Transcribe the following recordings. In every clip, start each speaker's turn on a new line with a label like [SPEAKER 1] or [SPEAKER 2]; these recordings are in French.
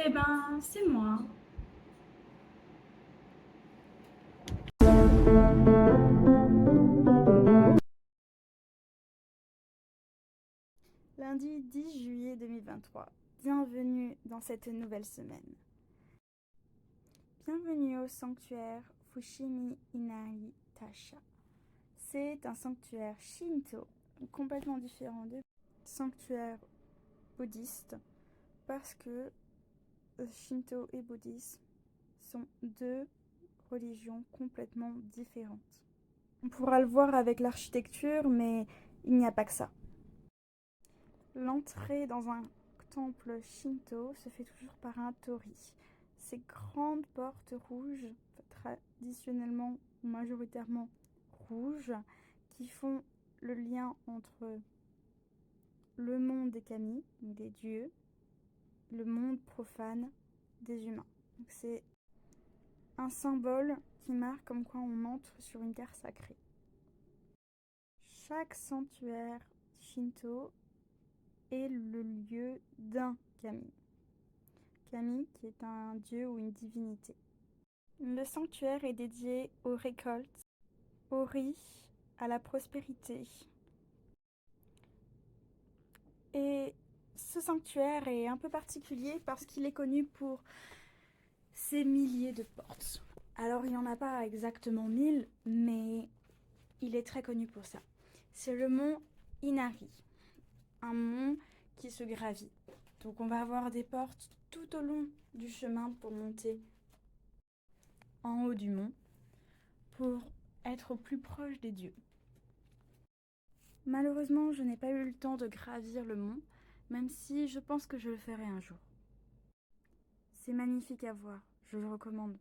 [SPEAKER 1] Eh ben, c'est moi.
[SPEAKER 2] Lundi 10 juillet 2023. Bienvenue dans cette nouvelle semaine. Bienvenue au sanctuaire Fushimi Inari Taisha. C'est un sanctuaire shinto complètement différent des sanctuaires bouddhistes parce que shinto et bouddhisme sont deux religions complètement différentes. On pourra le voir avec l'architecture, mais il n'y a pas que ça. L'entrée dans un temple shinto se fait toujours par un torii. Ces grandes portes rouges, traditionnellement ou majoritairement rouges, qui font le lien entre le monde des kami, des dieux, le monde profane des humains. C'est un symbole qui marque comme quoi on entre sur une terre sacrée. Chaque sanctuaire shinto est le lieu d'un kami. Kami qui est un dieu ou une divinité. Le sanctuaire est dédié aux récoltes, au riz, à la prospérité. Et ce sanctuaire est un peu particulier parce qu'il est connu pour ses milliers de portes. Alors il n'y en a pas exactement 1000, mais il est très connu pour ça. C'est le mont Inari, un mont qui se gravit. Donc on va avoir des portes tout au long du chemin pour monter en haut du mont, pour être au plus proche des dieux. Malheureusement, je n'ai pas eu le temps de gravir le mont, même si je pense que je le ferai un jour. C'est magnifique à voir, je le recommande.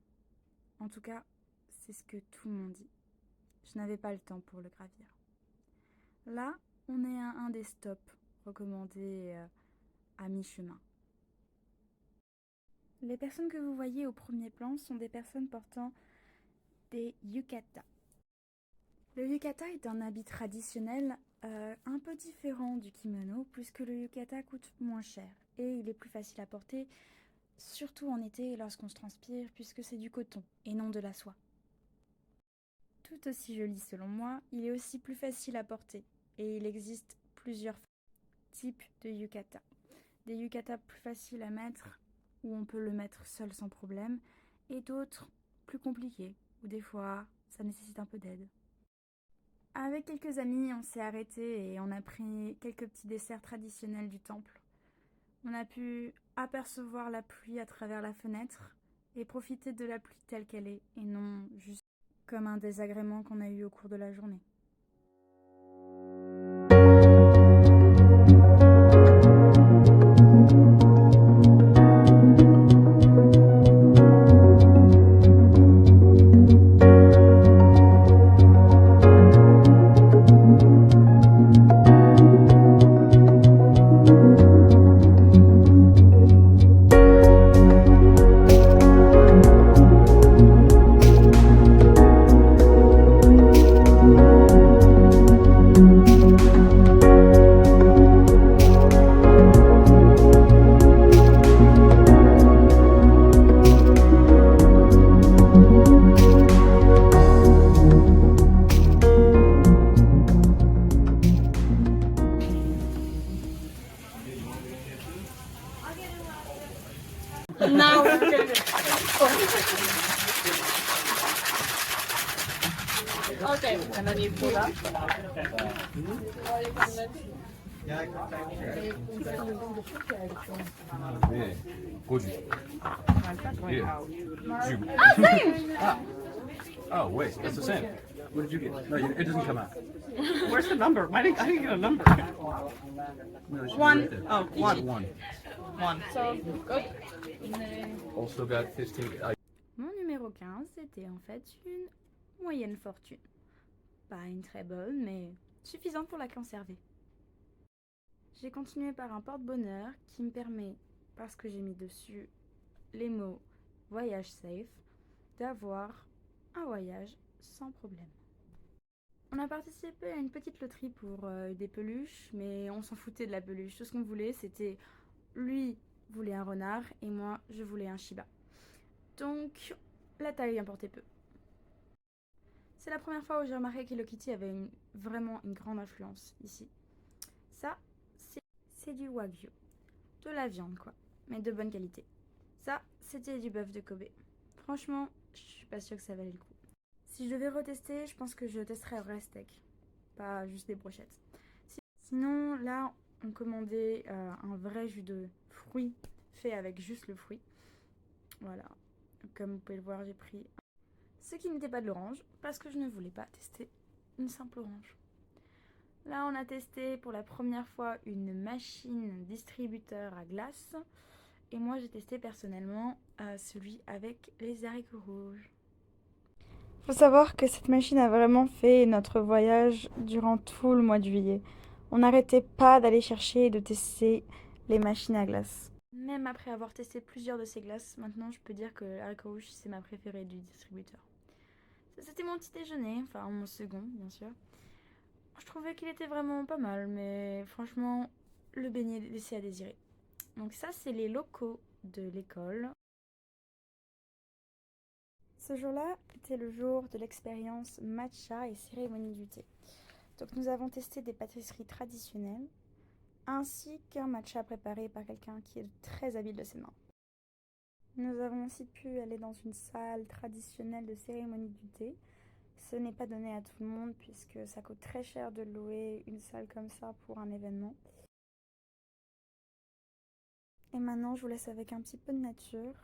[SPEAKER 2] En tout cas, c'est ce que tout le monde dit. Je n'avais pas le temps pour le gravir. Là, on est à un des stops recommandés à mi-chemin. Les personnes que vous voyez au premier plan sont des personnes portant des yukata. Le yukata est un habit traditionnel un peu différent du kimono puisque le yukata coûte moins cher et il est plus facile à porter, surtout en été lorsqu'on se transpire puisque c'est du coton et non de la soie. Tout aussi joli selon moi, il est aussi plus facile à porter et il existe plusieurs types de yukata. Des yukata plus faciles à mettre où on peut le mettre seul sans problème et d'autres plus compliqués où des fois ça nécessite un peu d'aide. Avec quelques amis, on s'est arrêté et on a pris quelques petits desserts traditionnels du temple. On a pu apercevoir la pluie à travers la fenêtre et profiter de la pluie telle qu'elle est et non juste comme un désagrément qu'on a eu au cours de la journée.
[SPEAKER 1] Now we're gonna Okay, and then you pull up.
[SPEAKER 3] 네, 고지. Yeah. Oh, wait, that's the same. What did you get? No, it doesn't come out.
[SPEAKER 4] Where's the number? I didn't get a number.
[SPEAKER 3] No, it should be
[SPEAKER 1] One.
[SPEAKER 3] right there.
[SPEAKER 4] Oh, one.
[SPEAKER 3] One.
[SPEAKER 4] One.
[SPEAKER 1] So, good.
[SPEAKER 3] Also got 15.
[SPEAKER 2] Mon numéro 15 était en fait une moyenne fortune. Pas une très bonne, mais suffisante pour la conserver. J'ai continué par un porte-bonheur qui me permet, parce que j'ai mis dessus les mots voyage safe, d'avoir un voyage sans problème. On a participé à une petite loterie pour des peluches, mais on s'en foutait de la peluche. Tout ce qu'on voulait, c'était lui voulait un renard et moi, je voulais un Shiba. Donc, la taille importait peu. C'est la première fois où j'ai remarqué qu'Hello Kitty avait vraiment une grande influence ici. Ça, c'est du Wagyu. De la viande, quoi. Mais de bonne qualité. Ça, c'était du bœuf de Kobe. Franchement, je suis pas sûre que ça valait le coup. Si je devais retester, je pense que je testerais un vrai steak. Pas juste des brochettes. Sinon, là, on commandait un vrai jus de fruits fait avec juste le fruit. Voilà. Comme vous pouvez le voir, j'ai pris ce qui n'était pas de l'orange parce que je ne voulais pas tester une simple orange. Là, on a testé pour la première fois une machine distributeur à glace. Et moi, j'ai testé personnellement celui avec les haricots rouges. Faut savoir que cette machine a vraiment fait notre voyage durant tout le mois de juillet. On n'arrêtait pas d'aller chercher et de tester les machines à glace. Même après avoir testé plusieurs de ces glaces, maintenant je peux dire que l'haricot rouge c'est ma préférée du distributeur. C'était mon petit déjeuner, enfin mon second bien sûr. Je trouvais qu'il était vraiment pas mal, mais franchement le beignet laissait à désirer. Donc ça c'est les locaux de l'école. Ce jour-là était le jour de l'expérience matcha et cérémonie du thé. Donc nous avons testé des pâtisseries traditionnelles ainsi qu'un matcha préparé par quelqu'un qui est très habile de ses mains. Nous avons aussi pu aller dans une salle traditionnelle de cérémonie du thé. Ce n'est pas donné à tout le monde puisque ça coûte très cher de louer une salle comme ça pour un événement. Et maintenant je vous laisse avec un petit peu de nature.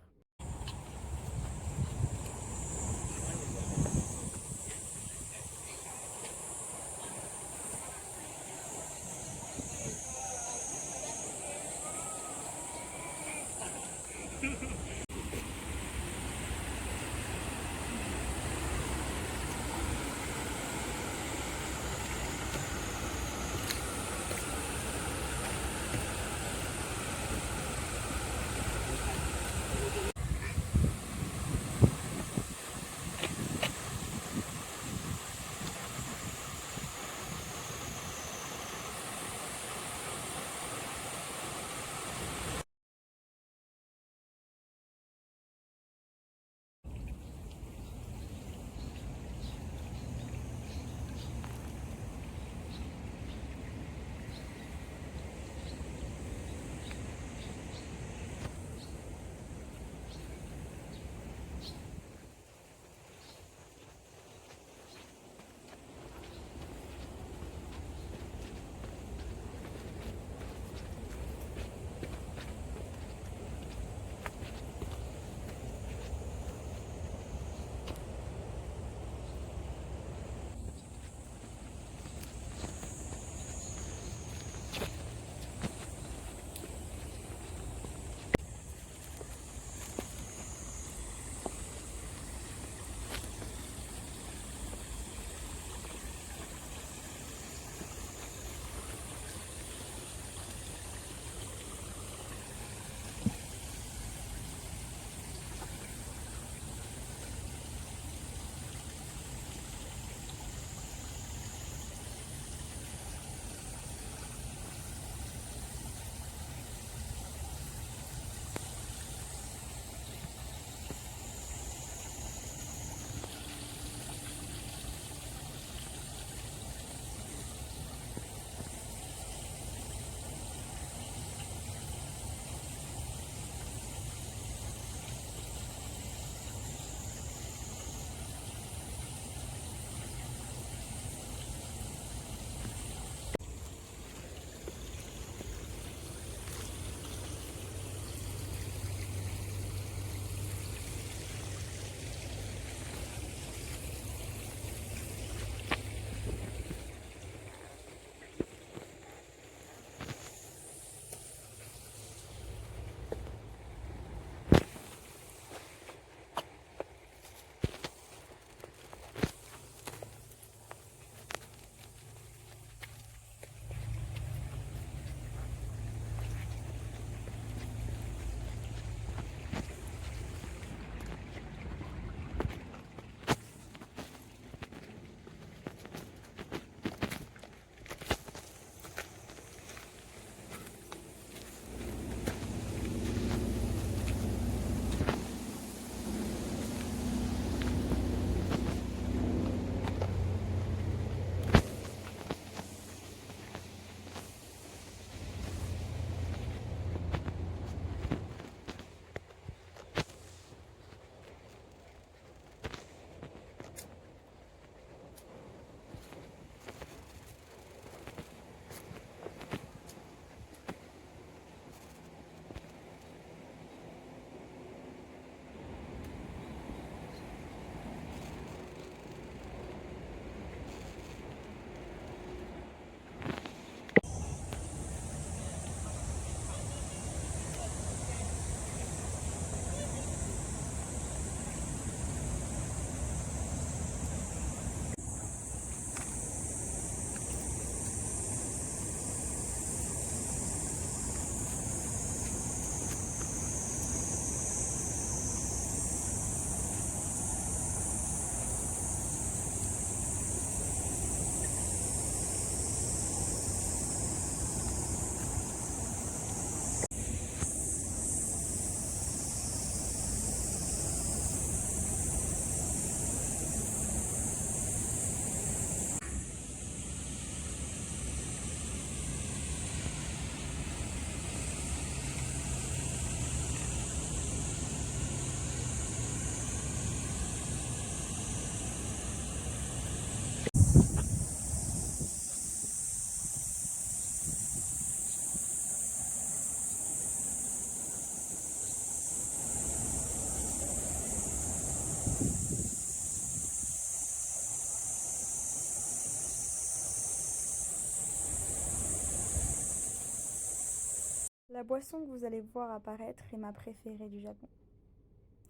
[SPEAKER 2] La boisson que vous allez voir apparaître est ma préférée du Japon.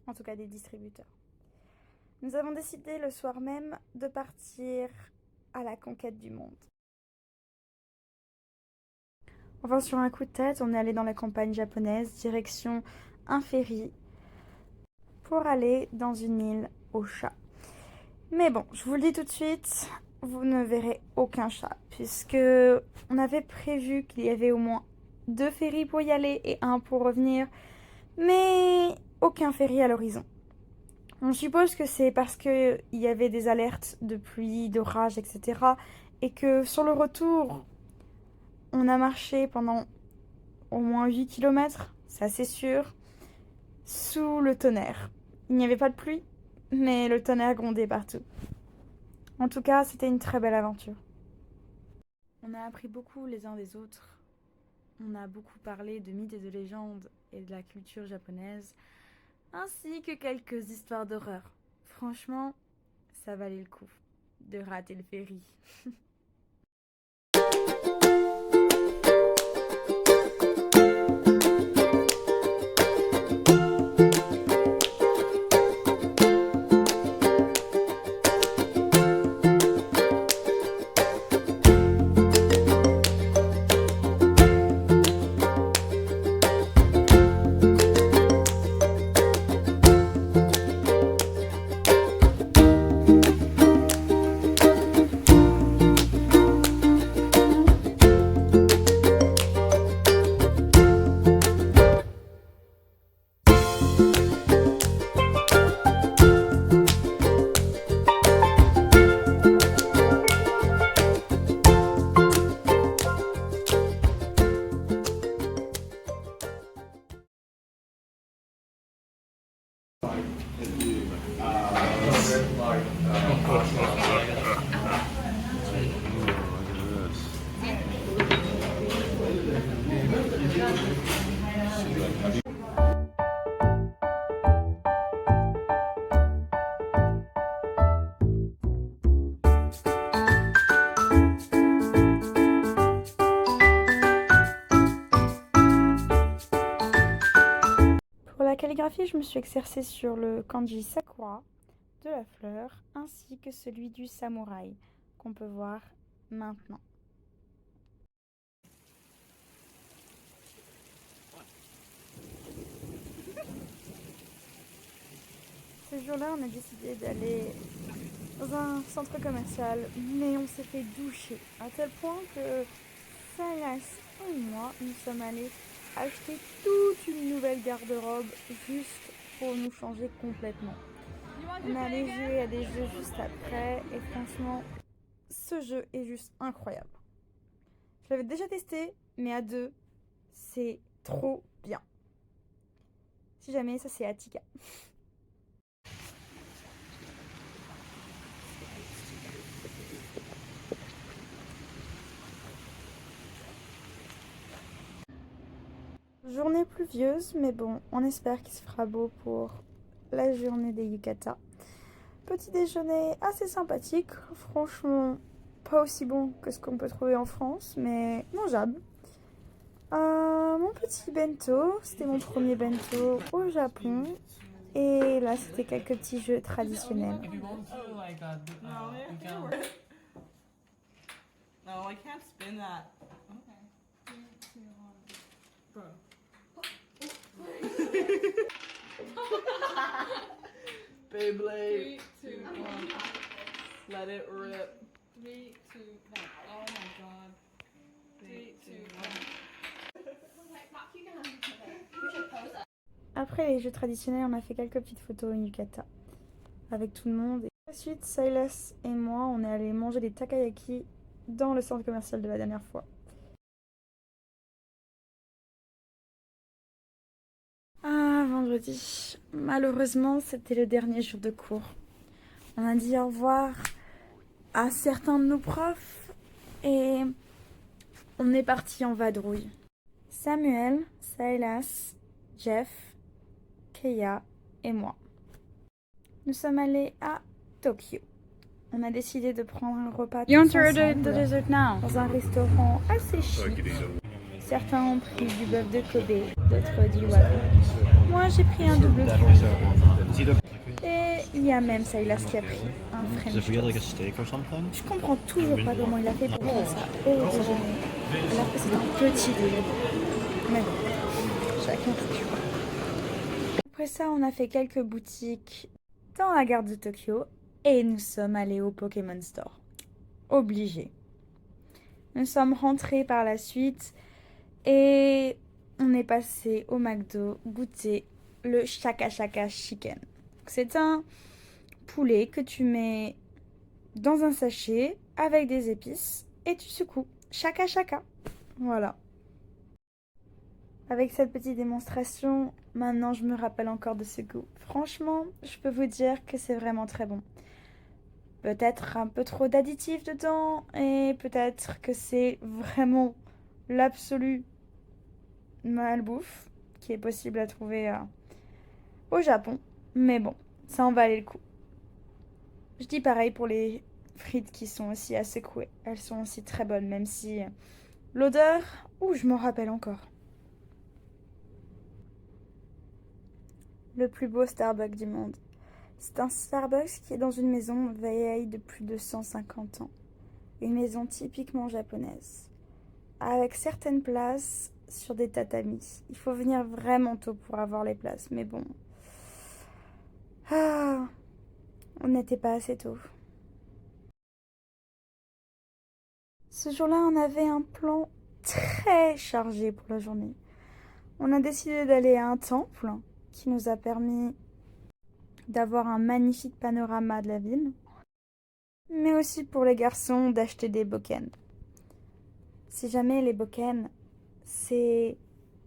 [SPEAKER 2] En tout cas des distributeurs. Nous avons décidé le soir même de partir à la conquête du monde. Enfin, sur un coup de tête, on est allé dans la campagne japonaise, direction un ferry, pour aller dans une île aux chats. Mais bon, je vous le dis tout de suite, vous ne verrez aucun chat, puisque on avait prévu qu'il y avait au moins 2 ferries pour y aller et 1 pour revenir, mais aucun ferry à l'horizon. On suppose que c'est parce qu'il y avait des alertes de pluie, d'orage, etc. Et que sur le retour, on a marché pendant au moins 8 km, ça c'est sûr, sous le tonnerre. Il n'y avait pas de pluie, mais le tonnerre grondait partout. En tout cas, c'était une très belle aventure. On a appris beaucoup les uns des autres. On a beaucoup parlé de mythes et de légendes et de la culture japonaise, ainsi que quelques histoires d'horreur. Franchement, ça valait le coup de rater le ferry. Pour la calligraphie, je me suis exercée sur le kanji sakura de la fleur ainsi que celui du samouraï qu'on peut voir maintenant. Ce jour-là, on a décidé d'aller dans un centre commercial, mais on s'est fait doucher à tel point que Silas et moi, nous sommes allés acheter toute une nouvelle garde-robe juste pour nous changer complètement. On est allé jouer à des jeux juste après et franchement, ce jeu est juste incroyable. Je l'avais déjà testé, mais à 2, c'est trop bien. Si jamais, ça c'est Attica. Journée pluvieuse, mais bon, on espère qu'il se fera beau pour la journée des yukata. Petit déjeuner assez sympathique, franchement pas aussi bon que ce qu'on peut trouver en France, mais mangeable. Mon petit bento, c'était mon premier bento au Japon. Et là, c'était quelques petits jeux traditionnels.
[SPEAKER 4] No, I can't spin that. Beyblade. 3, 2, 1. Let it rip.
[SPEAKER 1] 3, 2, 1. Oh my god. 3, 2, 1.
[SPEAKER 2] Après les jeux traditionnels, on a fait quelques petites photos en yukata avec tout le monde. Et ensuite, Silas et moi, on est allés manger des takoyaki dans le centre commercial de la dernière fois. Ah, vendredi. Malheureusement, c'était le dernier jour de cours. On a dit au revoir à certains de nos profs et on est parti en vadrouille. Samuel, Silas, Jeff, Keia et moi. Nous sommes allés à Tokyo. On a décidé de prendre un repas tous ensemble dans un restaurant assez chic. Certains ont pris du bœuf de Kobe, d'autres du wagyu. Moi, j'ai pris un double tour. Et il y a même Silas qui a pris un French toast.
[SPEAKER 3] steak or something?
[SPEAKER 2] Je comprends toujours pas comment il a fait pour faire ça au déjeuner, alors que c'est un petit déjeuner. Mais bon, chacun son choix. Après ça, on a fait quelques boutiques dans la gare de Tokyo et nous sommes allés au Pokémon Store. Obligé. Nous sommes rentrés par la suite et on est passé au McDo goûter le Shaka Shaka Chicken. C'est un poulet que tu mets dans un sachet avec des épices et tu secoues. Shaka Shaka. Voilà. Avec cette petite démonstration, maintenant je me rappelle encore de ce goût. Franchement, je peux vous dire que c'est vraiment très bon. Peut-être un peu trop d'additifs dedans et peut-être que c'est vraiment l'absolu malbouffe qui est possible à trouver au Japon. Mais bon, ça en valait le coup. Je dis pareil pour les frites qui sont aussi à secouer. Elles sont aussi très bonnes, même si l'odeur, je m'en rappelle encore. Le plus beau Starbucks du monde. C'est un Starbucks qui est dans une maison vieille de plus de 150 ans. Une maison typiquement japonaise. Avec certaines places sur des tatamis. Il faut venir vraiment tôt pour avoir les places, mais bon. On n'était pas assez tôt. Ce jour-là, on avait un plan très chargé pour la journée. On a décidé d'aller à un temple qui nous a permis d'avoir un magnifique panorama de la ville, mais aussi pour les garçons d'acheter des bokken. Si jamais les bokken, c'est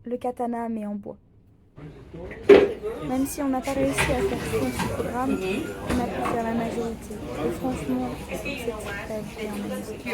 [SPEAKER 2] le katana mais en bois. Même si on n'a pas réussi à faire tout ce programme, on a pu faire la majorité. Et franchement, c'est très bien magnifique.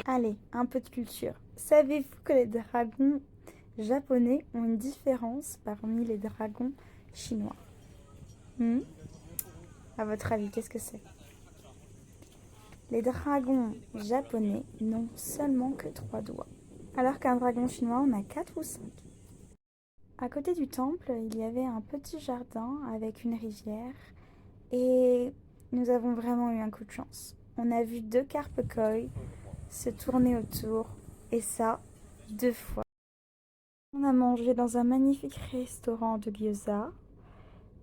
[SPEAKER 2] Allez, un peu de culture. Savez-vous que les dragons japonais ont une différence parmi les dragons chinois? À votre avis, qu'est-ce que c'est? Les dragons japonais n'ont seulement que 3 doigts, alors qu'un dragon chinois en a 4 ou 5. À côté du temple, il y avait un petit jardin avec une rivière et nous avons vraiment eu un coup de chance. On a vu 2 carpe koi se tourner autour et ça 2 fois. On a mangé dans un magnifique restaurant de gyoza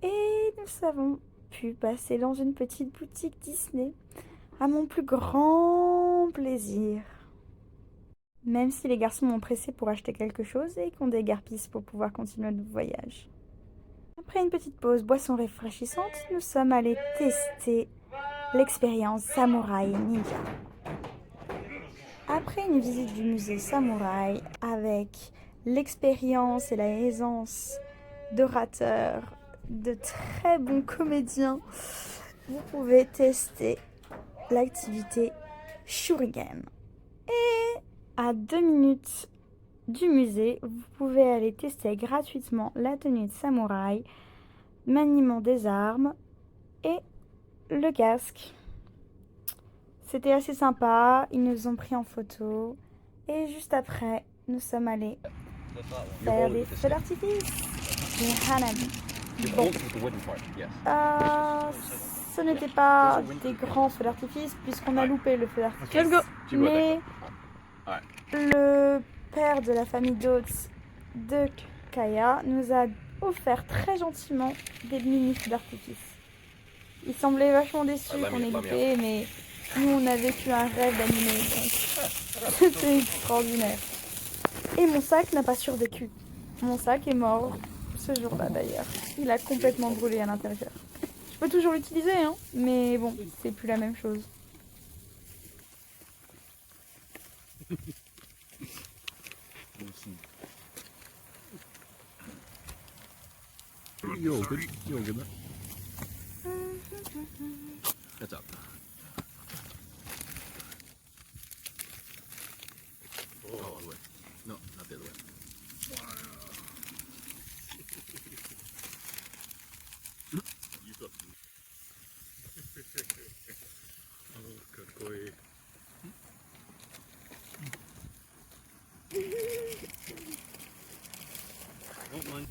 [SPEAKER 2] et nous avons pu passer dans une petite boutique Disney à mon plus grand plaisir. Même si les garçons m'ont pressé pour acheter quelque chose et qu'on dégarpisse pour pouvoir continuer notre voyage. Après une petite pause boisson rafraîchissante, nous sommes allés tester l'expérience Samouraï Ninja. Après une visite du musée Samouraï avec l'expérience et la aisance d'orateurs, de très bons comédiens, vous pouvez tester l'activité Shuriken. Et à 2 minutes du musée, vous pouvez aller tester gratuitement la tenue de samouraï, maniement des armes et le casque. C'était assez sympa, ils nous ont pris en photo et juste après, nous sommes allés faire des feux d'artifice, des hanabi. Bon. Ce n'était pas des grands feux d'artifice puisqu'on a loupé le feu d'artifice. Mais le père de la famille Dodds de Kaya nous a offert très gentiment des mini feux d'artifice. Il semblait vachement déçu qu'on ait loupé, mais nous on a vécu un rêve d'animé. C'était extraordinaire. Et mon sac n'a pas survécu. Mon sac est mort ce jour-là d'ailleurs. Il a complètement brûlé à l'intérieur. Je peux toujours l'utiliser, hein, mais bon, c'est plus la même chose.
[SPEAKER 3] Yo, good. You want to give that? That's up. Oh, the way. No, not the other way. You got Oh, good boy. Don't mind.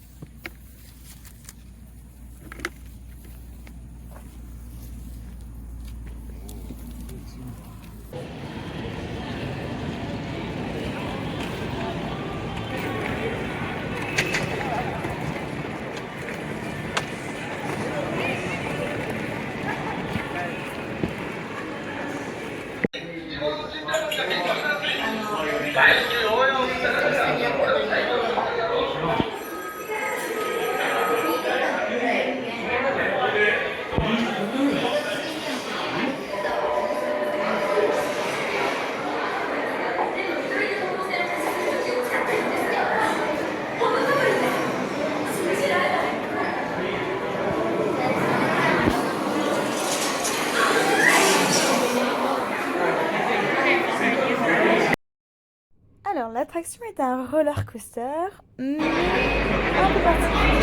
[SPEAKER 2] Alors, l'attraction est un roller coaster, mais un peu particulier.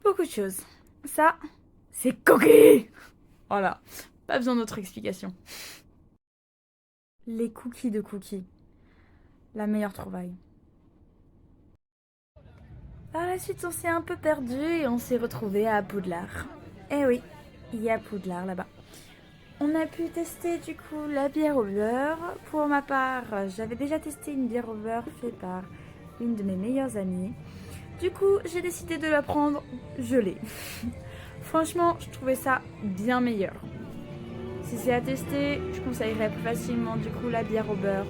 [SPEAKER 2] Beaucoup de choses. Ça, c'est cookies. Voilà, pas besoin d'autre explication. Les cookies de cookies. La meilleure trouvaille. Par la suite, on s'est un peu perdu et on s'est retrouvé à Poudlard. Eh oui, il y a Poudlard là-bas. On a pu tester du coup la bière au beurre. Pour ma part, j'avais déjà testé une bière au beurre faite par une de mes meilleures amies. Du coup, j'ai décidé de la prendre gelée. Franchement, je trouvais ça bien meilleur. Si c'est à tester, je conseillerais plus facilement du coup la bière au beurre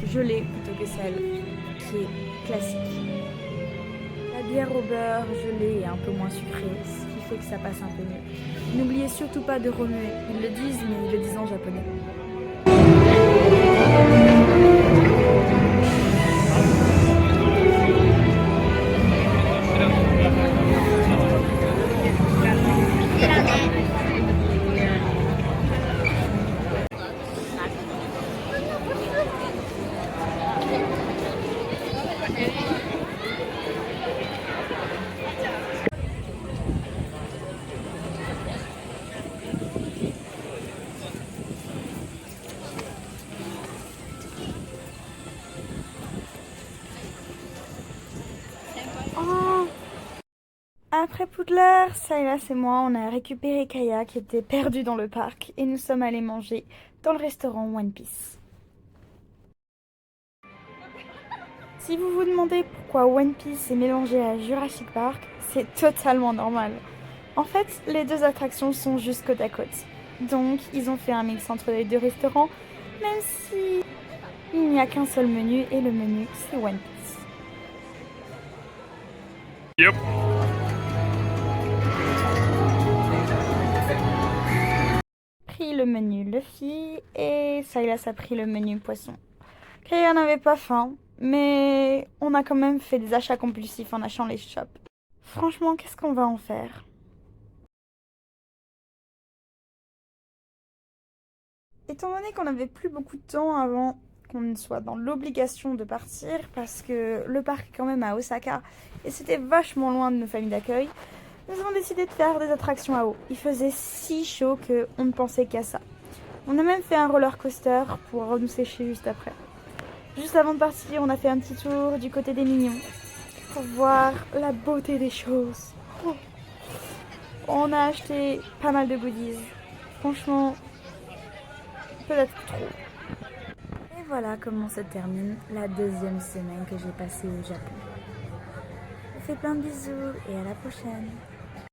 [SPEAKER 2] gelée plutôt que celle qui est classique. La bière au beurre gelée est un peu moins sucrée, ce qui fait que ça passe un peu mieux. N'oubliez surtout pas de remuer. Ils le disent, mais ils le disent en japonais. Oh. Après Poudlard, Silas et moi, on a récupéré Kaya qui était perdue dans le parc et nous sommes allés manger dans le restaurant One Piece. Si vous vous demandez pourquoi One Piece est mélangé à Jurassic Park, c'est totalement normal. En fait, les deux attractions sont juste côte à côte. Donc, ils ont fait un mix entre les deux restaurants, même si il n'y a qu'un seul menu et le menu, c'est One Piece.
[SPEAKER 3] Yep.
[SPEAKER 2] Pris le menu Luffy et Silas a pris le menu poisson. Kaya n'avait pas faim, mais on a quand même fait des achats compulsifs en achetant les shops. Franchement, qu'est-ce qu'on va en faire? Étant donné qu'on n'avait plus beaucoup de temps avant qu'on soit dans l'obligation de partir, parce que le parc est quand même à Osaka et c'était vachement loin de nos familles d'accueil, nous avons décidé de faire des attractions à eau. Il faisait si chaud qu'on ne pensait qu'à ça. On a même fait un roller coaster pour nous sécher juste après. Juste avant de partir, on a fait un petit tour du côté des mignons pour voir la beauté des choses. Oh. On a acheté pas mal de goodies. Franchement, peut-être trop. Et voilà comment se termine la deuxième semaine que j'ai passée au Japon. Je vous fais plein de bisous et à la prochaine.